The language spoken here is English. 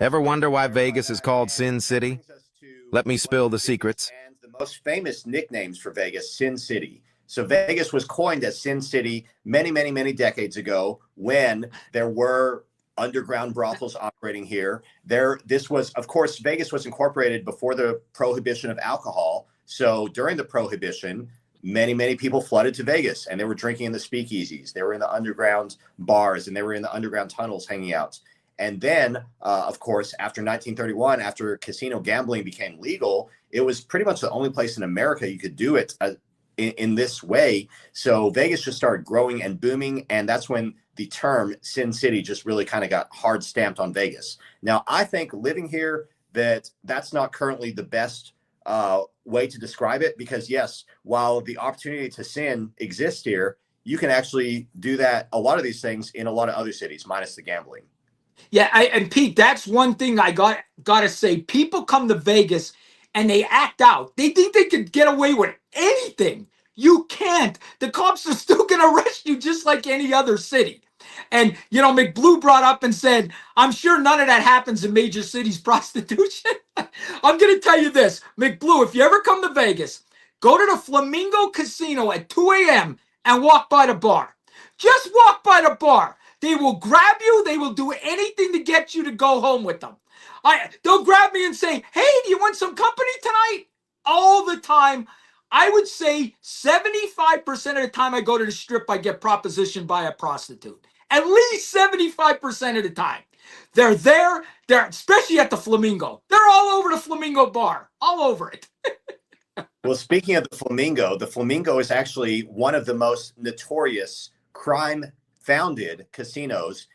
Ever wonder why Vegas is called Sin City? Let me spill the secrets. And the most famous nicknames for Vegas, Sin City. So Vegas was coined as Sin City many, many, many decades ago when there were underground brothels operating here. This was, of course, Vegas was incorporated before the prohibition of alcohol. So during the prohibition, many, many people flooded to Vegas and they were drinking in the speakeasies. They were in the underground bars and they were in the underground tunnels hanging out. And then, of course, after 1931, after casino gambling became legal, it was pretty much the only place in America you could do it in this way. So Vegas just started growing and booming. And that's when the term Sin City just really kind of got hard stamped on Vegas. Now, I think living here, that's not currently the best way to describe it, because yes, while the opportunity to sin exists here, you can actually do that, a lot of these things in a lot of other cities, minus the gambling. Yeah, and Pete, that's one thing I gotta say. People come to Vegas and they act out. They think they could get away with anything. You can't. The cops are still gonna arrest you just like any other city. And McBlue brought up and said, I'm sure none of that happens in major cities prostitution. I'm gonna tell you this, McBlue, if you ever come to Vegas, go to the Flamingo Casino at 2 a.m. and walk by the bar. Just walk by the bar. They will grab you. They will do anything to get you to go home with them. They'll grab me and say, hey, do you want some company tonight? All the time. I would say 75% of the time I go to the strip, I get propositioned by a prostitute. At least 75% of the time. They're there. They're especially at the Flamingo. They're all over the Flamingo bar. All over it. Well, speaking of the Flamingo is actually one of the most notorious crime founded casinos